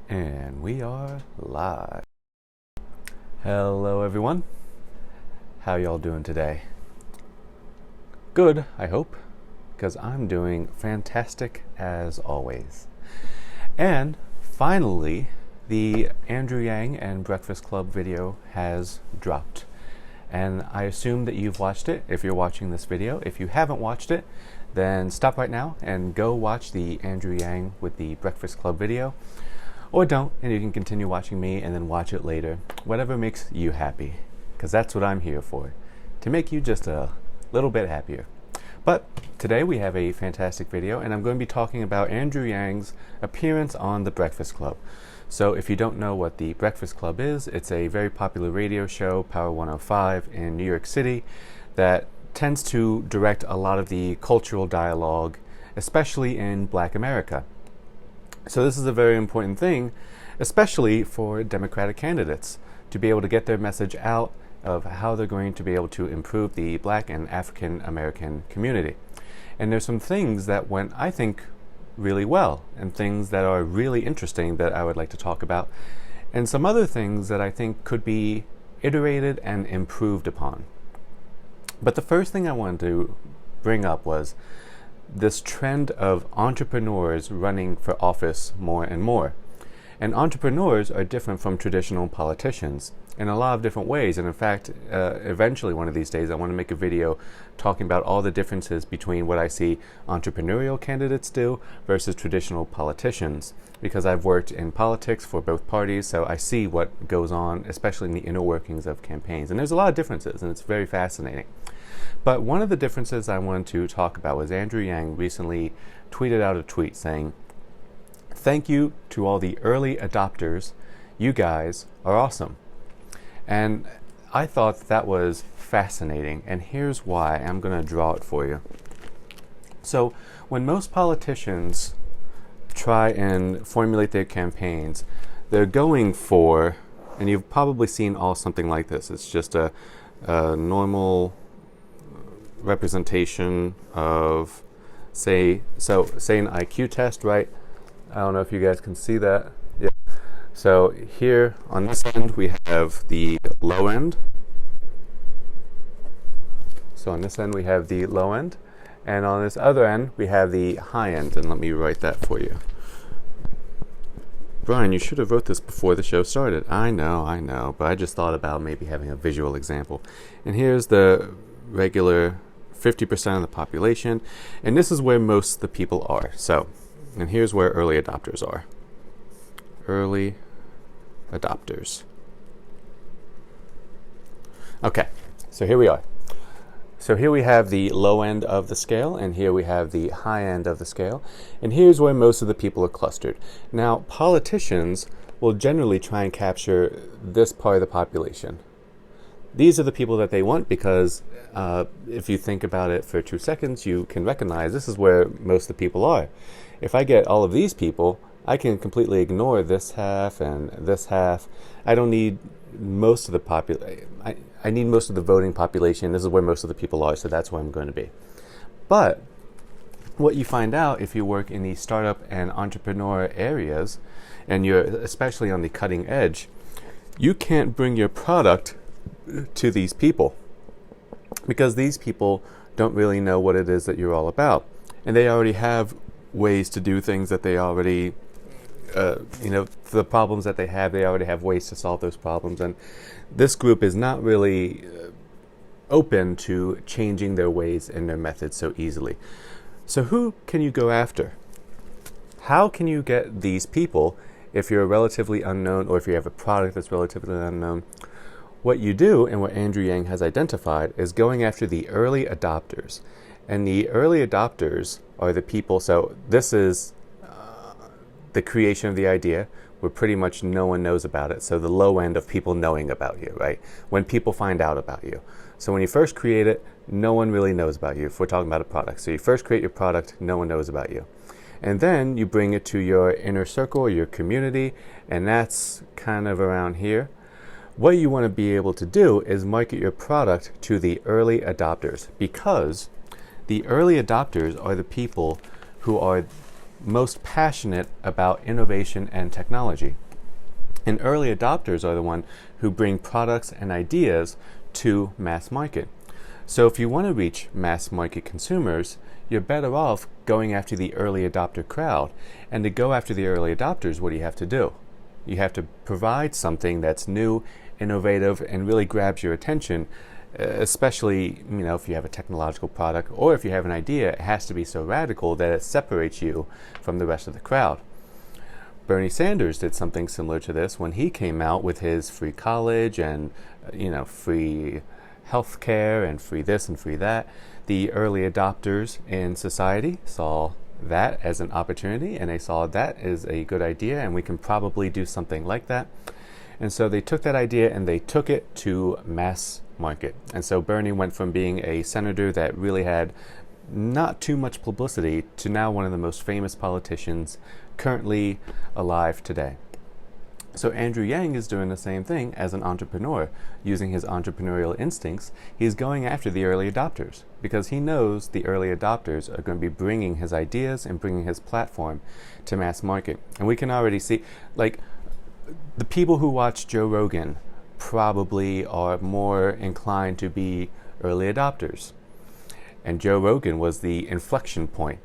And we are live. Hello everyone. How y'all doing today? Good, I hope, because I'm doing fantastic as always. And finally, the Andrew Yang and Breakfast Club video has dropped. And I assume that you've watched it if you're watching this video. If you haven't watched it, then stop right now and go watch the Andrew Yang with the Breakfast Club video. Or don't, and you can continue watching me and then watch it later. Whatever makes you happy, because that's what I'm here for, to make you just a little bit happier. But today we have a fantastic video, and I'm going to be talking about Andrew Yang's appearance on The Breakfast Club. So if you don't know what The Breakfast Club is, it's a very popular radio show, Power 105 in New York City, that tends to direct a lot of the cultural dialogue, especially in Black America. So this is a very important thing, especially for Democratic candidates, to be able to get their message out of how they're going to be able to improve the Black and African American community. And there's some things that went, I think, really well, and things that are really interesting that I would like to talk about, and some other things that I think could be iterated and improved upon. But the first thing I wanted to bring up was this trend of entrepreneurs running for office more and more. And entrepreneurs are different from traditional politicians in a lot of different ways. And in fact, eventually one of these days, I want to make a video talking about all the differences between what I see entrepreneurial candidates do versus traditional politicians. Because I've worked in politics for both parties, so I see what goes on, especially in the inner workings of campaigns. And there's a lot of differences, and it's very fascinating. But one of the differences I wanted to talk about was Andrew Yang recently tweeted out a tweet saying, "Thank you to all the early adopters. You guys are awesome." And I thought that was fascinating, and here's why. I'm going to draw it for you. So when most politicians try and formulate their campaigns, they're going for, and you've probably seen all something like this, it's just a normal representation of, say an IQ test, right? I don't know if you guys can see that. Yeah. So here on this end we have the low end. So on this end we have the low end, and on this other end we have the high end. And let me write that for you. Brian, you should have wrote this before the show started. I know, but I just thought about maybe having a visual example. And here's the regular 50% of the population, and this is where most of the people are. So, and here's where early adopters are. Early adopters. Okay, so here we are. So here we have the low end of the scale, and here we have the high end of the scale, and here's where most of the people are clustered. Now, politicians will generally try and capture this part of the population. These are the people that they want because if you think about it for 2 seconds, you can recognize this is where most of the people are. If I get all of these people, I can completely ignore this half and this half. I don't need most of the I need most of the voting population. This is where most of the people are, so that's where I'm going to be. But what you find out if you work in the startup and entrepreneur areas, and you're especially on the cutting edge, you can't bring your product to these people because these people don't really know what it is that you're all about, and they already have ways to do things that they already the problems that they already have ways to solve those problems, and this group is not really open to changing their ways and their methods so easily. So who can you go after? How can you get these people if you're relatively unknown, or if you have a product that's relatively unknown? What you do, and what Andrew Yang has identified, is going after the early adopters. And the early adopters are the people, so this is the creation of the idea, where pretty much no one knows about it. So the low end of people knowing about you, right? When people find out about you. So when you first create it, no one really knows about you, if we're talking about a product. So you first create your product, no one knows about you. And then you bring it to your inner circle, your community, and that's kind of around here. What you want to be able to do is market your product to the early adopters, because the early adopters are the people who are most passionate about innovation and technology. And early adopters are the ones who bring products and ideas to mass market. So if you want to reach mass market consumers, you're better off going after the early adopter crowd. And to go after the early adopters, what do you have to do? You have to provide something that's new, innovative, and really grabs your attention, especially if you have a technological product or if you have an idea. It has to be so radical that it separates you from the rest of the crowd. Bernie Sanders did something similar to this when he came out with his free college and free health care and free this and free that. The early adopters in society saw that as an opportunity, and they saw that as a good idea, and we can probably do something like that. And so they took that idea and they took it to mass market. And so Bernie went from being a senator that really had not too much publicity to now one of the most famous politicians currently alive today. So Andrew Yang is doing the same thing as an entrepreneur. Using his entrepreneurial instincts, he's going after the early adopters because he knows the early adopters are going to be bringing his ideas and bringing his platform to mass market. And we can already see, like, the people who watch Joe Rogan probably are more inclined to be early adopters. And Joe Rogan was the inflection point.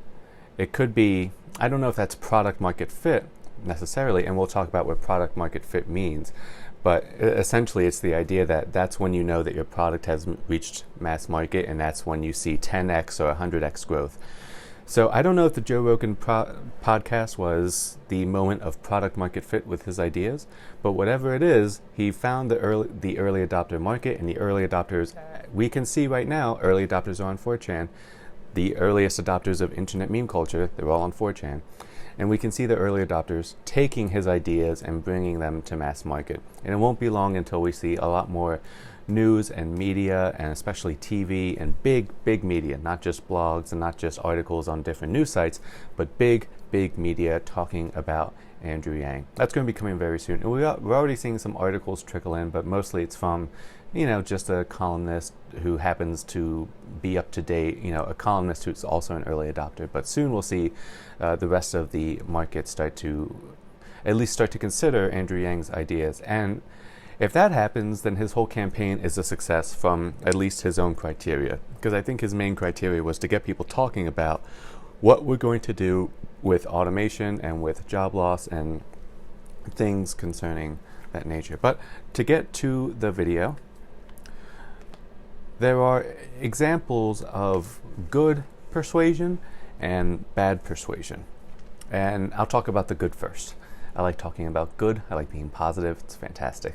It could be, I don't know if that's product market fit necessarily, and we'll talk about what product market fit means, but essentially it's the idea that that's when you know that your product has reached mass market, and that's when you see 10x or 100x growth. So I don't know if the Joe Rogan podcast was the moment of product market fit with his ideas, but whatever it is, he found the early adopter market, and the early adopters, we can see right now, early adopters are on 4chan. The earliest adopters of internet meme culture, they're all on 4chan. And we can see the early adopters taking his ideas and bringing them to mass market. And it won't be long until we see a lot more news and media, and especially TV and big media, not just blogs and not just articles on different news sites, but big media talking about Andrew Yang. That's going to be coming very soon. And we're already seeing some articles trickle in, but mostly it's from just a columnist who happens to be up to date, a columnist who's also an early adopter. But soon we'll see the rest of the market start to consider Andrew Yang's ideas. And if that happens, then his whole campaign is a success from at least his own criteria. Because I think his main criteria was to get people talking about what we're going to do with automation and with job loss and things concerning that nature. But to get to the video, there are examples of good persuasion and bad persuasion. And I'll talk about the good first. I like talking about good. I like being positive. It's fantastic.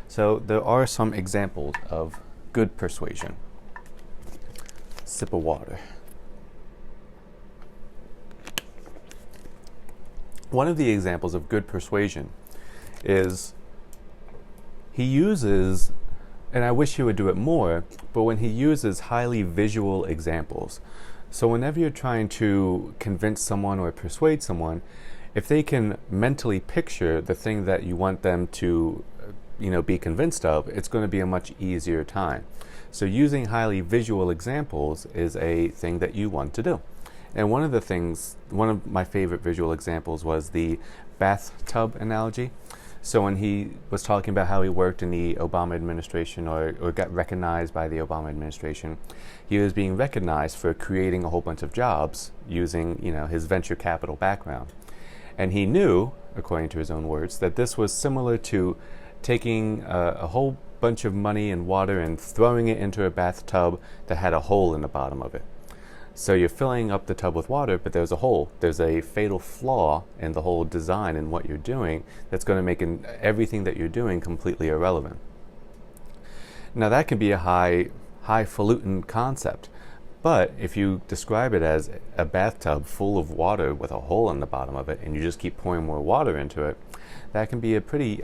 So there are some examples of good persuasion. Sip of water. One of the examples of good persuasion is he uses, and I wish he would do it more, but when he uses highly visual examples. So whenever you're trying to convince someone or persuade someone, if they can mentally picture the thing that you want them to be convinced of, it's going to be a much easier time. So using highly visual examples is a thing that you want to do. And one of my favorite visual examples was the bathtub analogy. So when he was talking about how he worked in the Obama administration or got recognized by the Obama administration, he was being recognized for creating a whole bunch of jobs using, his venture capital background. And he knew, according to his own words, that this was similar to taking a whole bunch of money and water and throwing it into a bathtub that had a hole in the bottom of it. So you're filling up the tub with water, but there's a hole. There's a fatal flaw in the whole design and what you're doing that's going to make everything that you're doing completely irrelevant. Now that can be a highfalutin concept, but if you describe it as a bathtub full of water with a hole in the bottom of it and you just keep pouring more water into it, that can be a pretty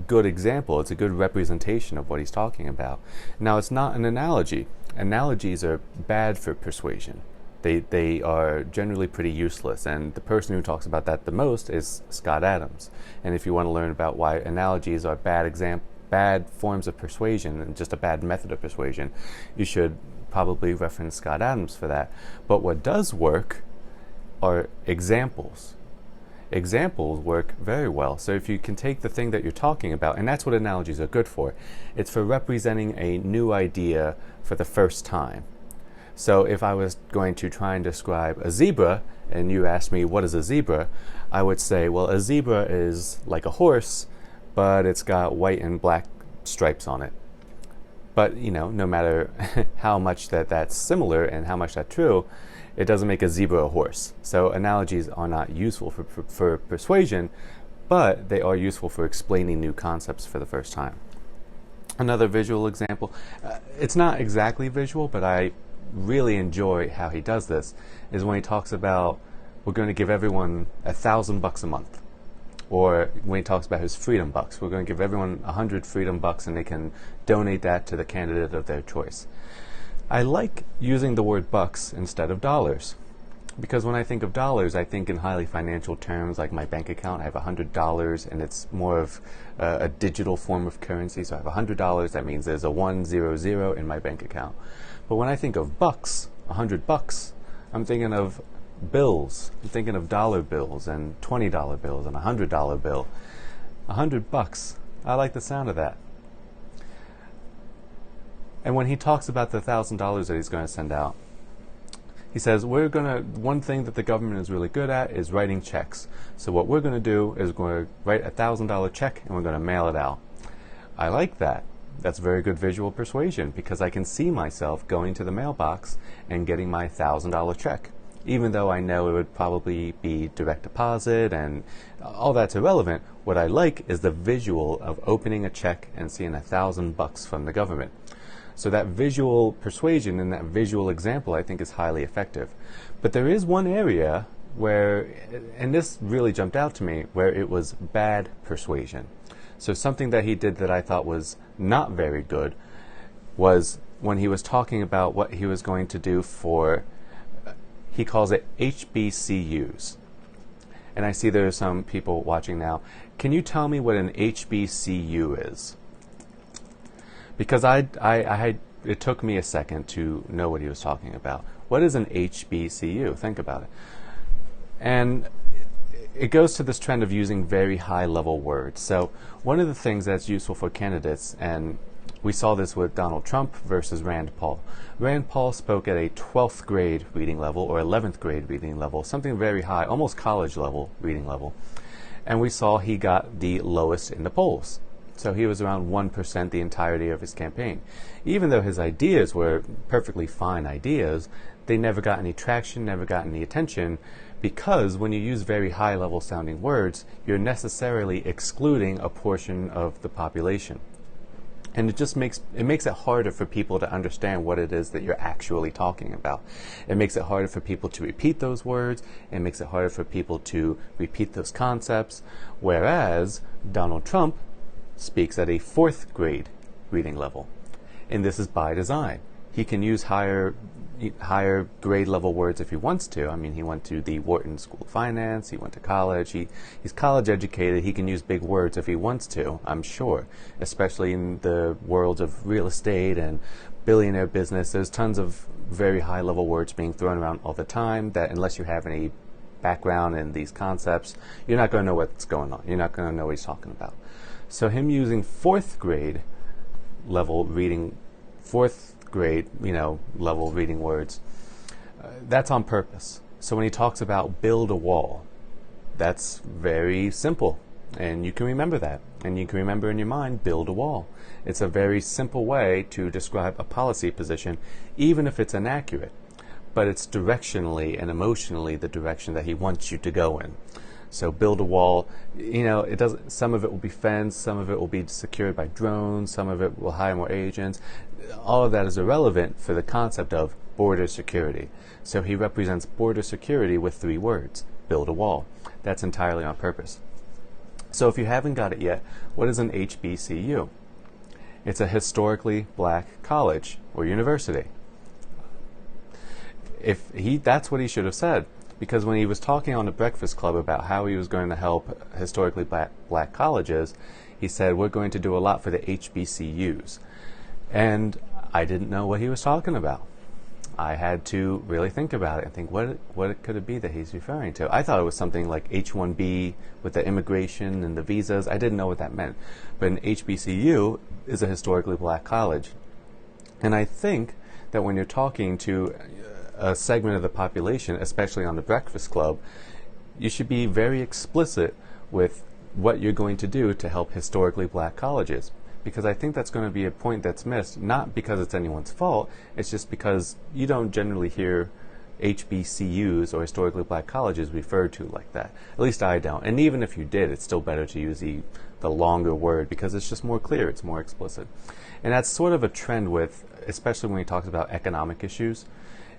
good example. It's a good representation of what he's talking about. Now it's not an analogy. Analogies are bad for persuasion. They are generally pretty useless, and the person who talks about that the most is Scott Adams. And if you want to learn about why analogies are bad forms of persuasion and just a bad method of persuasion, you should probably reference Scott Adams for that. But what does work are examples. Examples work very well. So if you can take the thing that you're talking about, and that's what analogies are good for, it's for representing a new idea for the first time. So if I was going to try and describe a zebra, and you asked me what is a zebra, I would say, well, a zebra is like a horse, but it's got white and black stripes on it. But, no matter how much that's similar and how much that's true, it doesn't make a zebra a horse. So analogies are not useful for persuasion, but they are useful for explaining new concepts for the first time. Another visual example, it's not exactly visual, but I really enjoy how he does this, is when he talks about we're going to give everyone $1,000 a month. Or when he talks about his freedom bucks, we're going to give everyone 100 freedom bucks and they can donate that to the candidate of their choice. I like using the word bucks instead of dollars, because when I think of dollars, I think in highly financial terms, like my bank account. I have $100 and it's more of a digital form of currency. So I have $100, that means there's a 100 in my bank account. But when I think of bucks, $100, I'm thinking of bills. I'm thinking of dollar bills and $20 bills and $100 bill. $100, I like the sound of that. And when he talks about the $1,000 that he's going to send out, he says, one thing that the government is really good at is writing checks. So what we're going to do is we're going to write a $1,000 check and we're going to mail it out. I like that. That's very good visual persuasion, because I can see myself going to the mailbox and getting my $1,000 check. Even though I know it would probably be direct deposit and all that's irrelevant, what I like is the visual of opening a check and seeing $1,000 from the government. So that visual persuasion and that visual example, I think, is highly effective. But there is one area where, and this really jumped out to me, where it was bad persuasion. So something that he did that I thought was not very good was when he was talking about what he was going to do for, he calls it HBCUs. And I see there are some people watching now. Can you tell me what an HBCU is? Because it took me a second to know what he was talking about. What is an HBCU? Think about it. And it goes to this trend of using very high-level words. So one of the things that's useful for candidates, and we saw this with Donald Trump versus Rand Paul. Rand Paul spoke at a 12th grade reading level or 11th grade reading level, something very high, almost college level reading level. And we saw he got the lowest in the polls. So he was around 1% the entirety of his campaign. Even though his ideas were perfectly fine ideas, they never got any traction, never got any attention, because when you use very high-level sounding words, you're necessarily excluding a portion of the population. And it makes it harder for people to understand what it is that you're actually talking about. It makes it harder for people to repeat those words. It makes it harder for people to repeat those concepts. Whereas Donald Trump speaks at a 4th grade reading level. And this is by design. He can use higher grade level words if he wants to. I mean, he went to the Wharton School of Finance, he went to college, he's college educated, he can use big words if he wants to, I'm sure. Especially in the world of real estate and billionaire business, there's tons of very high level words being thrown around all the time that unless you have any background in these concepts, you're not going to know what's going on. You're not going to know what he's talking about. So him using 4th grade level reading, 4th grade, level reading words, that's on purpose. So when he talks about build a wall, that's very simple. And you can remember that. And you can remember in your mind, build a wall. It's a very simple way to describe a policy position, even if it's inaccurate. But it's directionally and emotionally the direction that he wants you to go in. So build a wall, it doesn't. Some of it will be fenced, some of it will be secured by drones, some of it will hire more agents. All of that is irrelevant for the concept of border security. So he represents border security with 3 words: build a wall. That's entirely on purpose. So if you haven't got it yet, what is an HBCU? It's a historically black college or university. That's what he should have said. Because when he was talking on the Breakfast Club about how he was going to help historically black colleges, he said, we're going to do a lot for the HBCUs. And I didn't know what he was talking about. I had to really think about it and think, what could it be that he's referring to? I thought it was something like H-1B with the immigration and the visas. I didn't know what that meant. But an HBCU is a historically black college. And I think that when you're talking to a segment of the population, especially on the Breakfast Club, you should be very explicit with what you're going to do to help historically black colleges. Because I think that's going to be a point that's missed, not because it's anyone's fault, it's just because you don't generally hear HBCUs or historically black colleges referred to like that. At least I don't. And even if you did, it's still better to use the longer word because it's just more clear, it's more explicit. And that's sort of a trend with, especially when he talks about economic issues.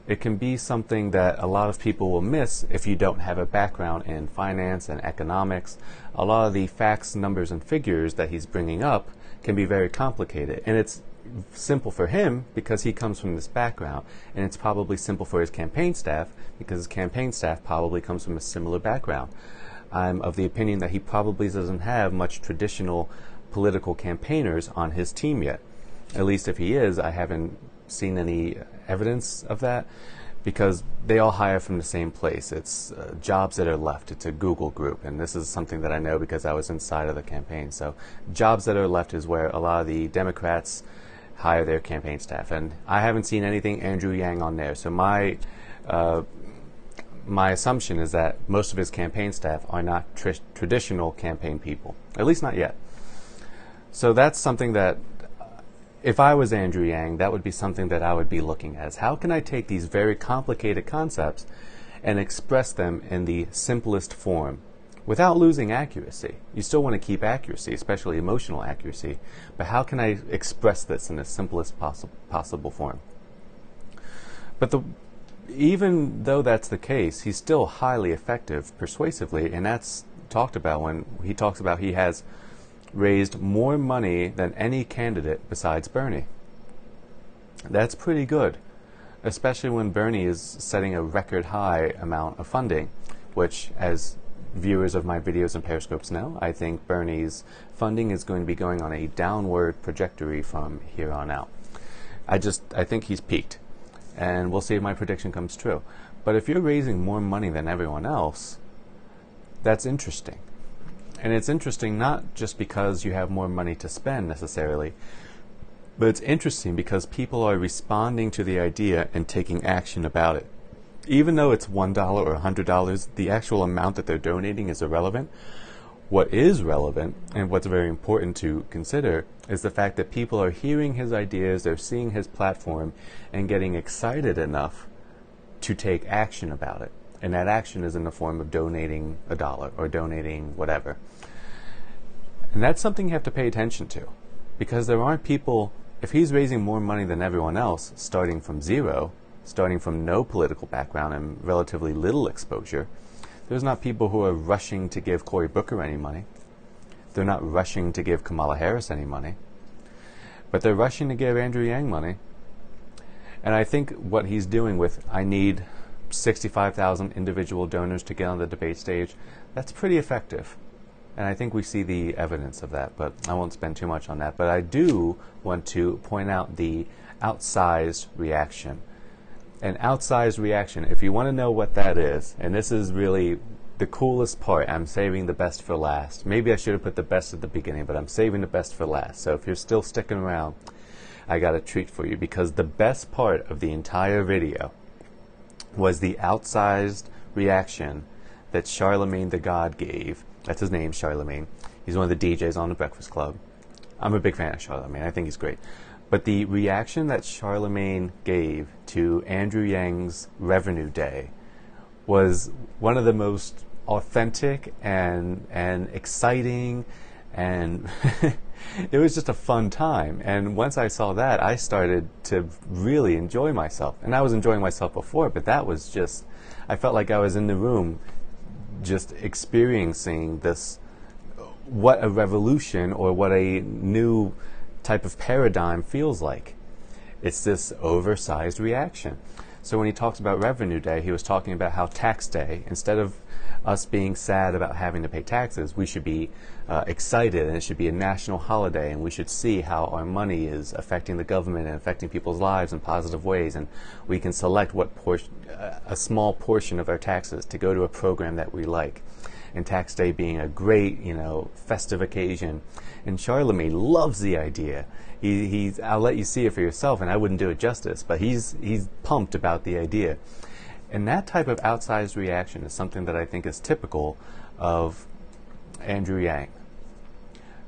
It can be something that a lot of people will miss if you don't have a background in finance and economics. A lot of the facts, numbers, and figures that he's bringing up can be very complicated. And it's simple for him because he comes from this background. And it's probably simple for his campaign staff because his campaign staff probably comes from a similar background. I'm of the opinion that he probably doesn't have much traditional political campaigners on his team yet. At least if he is, I haven't seen any evidence of that because they all hire from the same place. It's Jobs That Are Left. It's a Google group, and this is something that I know because I was inside of the campaign. So Jobs That Are Left is where a lot of the Democrats hire their campaign staff, and I haven't seen anything Andrew Yang on there. So my assumption is that most of his campaign staff are not traditional campaign people, at least not yet. So that's something that if I was Andrew Yang, that would be something that I would be looking at. Is how can I take these very complicated concepts and express them in the simplest form without losing accuracy? You still want to keep accuracy, especially emotional accuracy, but how can I express this in the simplest possible form? But even though that's the case, he's still highly effective persuasively, and that's talked about when he talks about he has raised more money than any candidate besides Bernie. That's pretty good, especially when Bernie is setting a record high amount of funding, which, as viewers of my videos and Periscopes know, I think Bernie's funding is going to be going on a downward trajectory from here on out. I think he's peaked, and we'll see if my prediction comes true. But if you're raising more money than everyone else, that's interesting. And it's interesting not just because you have more money to spend necessarily, but it's interesting because people are responding to the idea and taking action about it. Even though it's $1 or $100, the actual amount that they're donating is irrelevant. What is relevant, and what's very important to consider, is the fact that people are hearing his ideas, they're seeing his platform, and getting excited enough to take action about it. And that action is in the form of donating $1 or donating whatever. And that's something you have to pay attention to, because there aren't people, if he's raising more money than everyone else, starting from zero, starting from no political background and relatively little exposure, there's not people who are rushing to give Cory Booker any money. They're not rushing to give Kamala Harris any money. But they're rushing to give Andrew Yang money. And I think what he's doing with, I need 65,000 individual donors to get on the debate stage, that's pretty effective. And I think we see the evidence of that, but I won't spend too much on that. But I do want to point out the outsized reaction. An outsized reaction, if you want to know what that is, and this is really the coolest part, I'm saving the best for last. Maybe I should have put the best at the beginning, but I'm saving the best for last. So if you're still sticking around, I got a treat for you, because the best part of the entire video was the outsized reaction that Charlemagne the God gave. That's his name, Charlemagne. He's one of the DJs on the Breakfast Club. I'm a big fan of Charlemagne. I think he's great. But the reaction that Charlemagne gave to Andrew Yang's Revenue Day was one of the most authentic and exciting, and it was just a fun time. And once I saw that, I started to really enjoy myself. And I was enjoying myself before, but that was just, I felt like I was in the room just experiencing this, what a revolution or what a new type of paradigm feels like. It's this oversized reaction. So when he talks about Revenue Day, he was talking about how tax day, instead of us being sad about having to pay taxes, we should be excited, and it should be a national holiday, and we should see how our money is affecting the government and affecting people's lives in positive ways, and we can select what a small portion of our taxes to go to a program that we like. And tax day being a great, festive occasion. And Charlemagne loves the idea. I'll let you see it for yourself, and I wouldn't do it justice, but he's pumped about the idea. And that type of outsized reaction is something that I think is typical of Andrew Yang.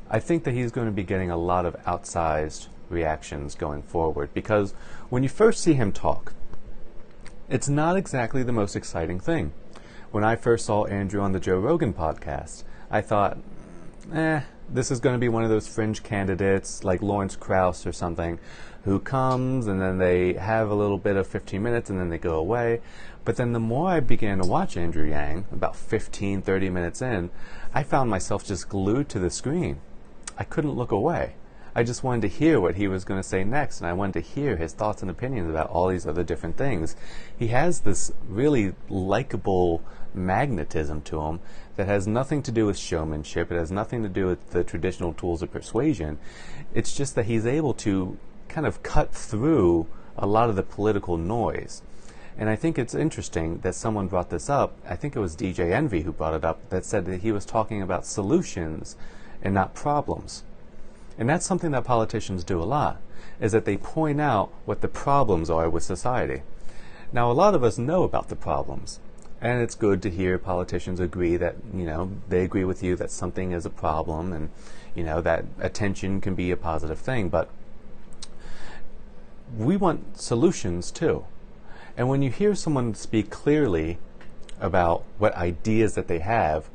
I think that he's going to be getting a lot of outsized reactions going forward, because when you first see him talk, it's not exactly the most exciting thing. When I first saw Andrew on the Joe Rogan podcast, I thought, this is going to be one of those fringe candidates like Lawrence Krauss or something, who comes and then they have a little bit of 15 minutes and then they go away. But then the more I began to watch Andrew Yang, about 15, 30 minutes in, I found myself just glued to the screen. I couldn't look away. I just wanted to hear what he was going to say next, and I wanted to hear his thoughts and opinions about all these other different things. He has this really likable magnetism to him that has nothing to do with showmanship. It has nothing to do with the traditional tools of persuasion. It's just that he's able to kind of cut through a lot of the political noise. And I think it's interesting that someone brought this up. I think it was DJ Envy who brought it up, that said that he was talking about solutions and not problems. And that's something that politicians do a lot, is that they point out what the problems are with society. Now, a lot of us know about the problems, and it's good to hear politicians agree that, they agree with you that something is a problem, and, that attention can be a positive thing. But we want solutions too. And when you hear someone speak clearly about what ideas that they have,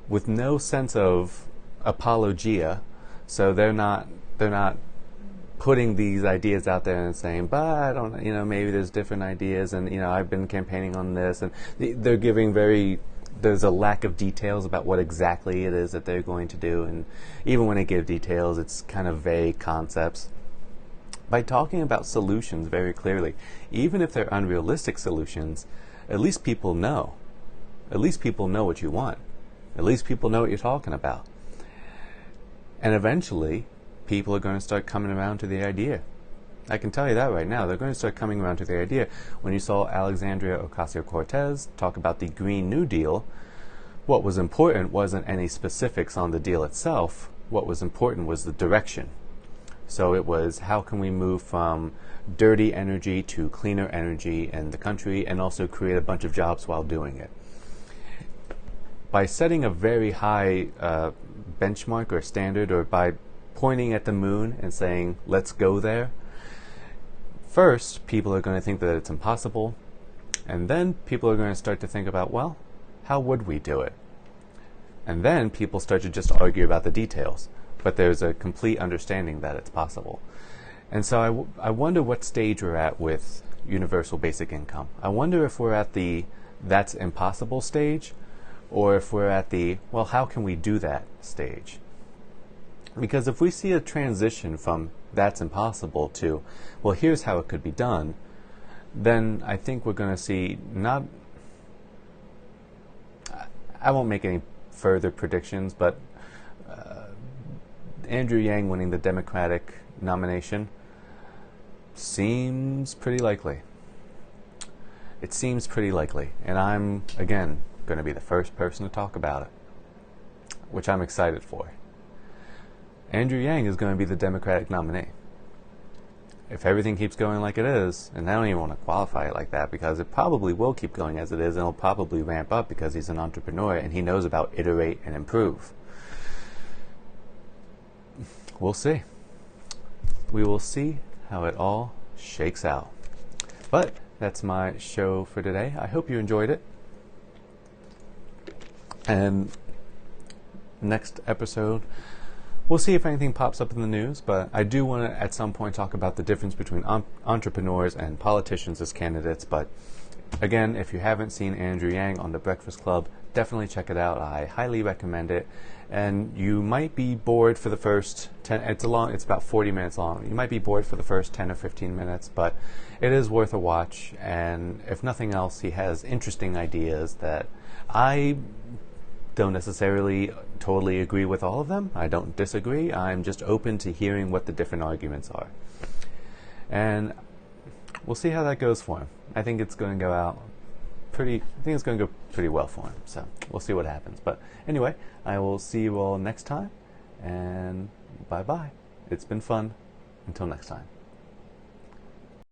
with no sense of apologia, so they're not putting these ideas out there and saying, but I don't, maybe there's different ideas, and I've been campaigning on this, and they're giving there's a lack of details about what exactly it is that they're going to do, and even when they give details, it's kind of vague concepts. By talking about solutions very clearly, even if they're unrealistic solutions, at least people know. At least people know what you want. At least people know what you're talking about. And eventually, people are going to start coming around to the idea. I can tell you that right now. They're going to start coming around to the idea. When you saw Alexandria Ocasio-Cortez talk about the Green New Deal, what was important wasn't any specifics on the deal itself. What was important was the direction. So it was, how can we move from dirty energy to cleaner energy in the country, and also create a bunch of jobs while doing it. By setting a very high benchmark or standard, or by pointing at the moon and saying, let's go there, first, people are going to think that it's impossible, and then people are going to start to think about, well, how would we do it? And then people start to just argue about the details, but there's a complete understanding that it's possible. And so I wonder what stage we're at with universal basic income. I wonder if we're at the that's impossible stage, or if we're at the, well, how can we do that stage? Because if we see a transition from that's impossible to, well, here's how it could be done, then I think we're going to see I won't make any further predictions, but Andrew Yang winning the Democratic nomination seems pretty likely. It seems pretty likely. And I'm, again, going to be the first person to talk about it, which I'm excited for. Andrew Yang is going to be the Democratic nominee. If everything keeps going like it is, and I don't even want to qualify it like that, because it probably will keep going as it is, and it'll probably ramp up because he's an entrepreneur and he knows about iterate and improve. We'll see. We will see how it all shakes out. But that's my show for today. I hope you enjoyed it. And next episode, we'll see if anything pops up in the news, but I do want to at some point talk about the difference between entrepreneurs and politicians as candidates, but Again, if you haven't seen Andrew Yang on The Breakfast Club, definitely check it out. I highly recommend it. And you might be bored for the first 10, it's about 40 minutes long. You might be bored for the first 10 or 15 minutes, but it is worth a watch. And if nothing else, he has interesting ideas that I don't necessarily totally agree with all of them. I don't disagree. I'm just open to hearing what the different arguments are. And we'll see how that goes for him. I think it's going to go pretty well for him. So we'll see what happens. But anyway, I will see you all next time. And bye-bye. It's been fun. Until next time.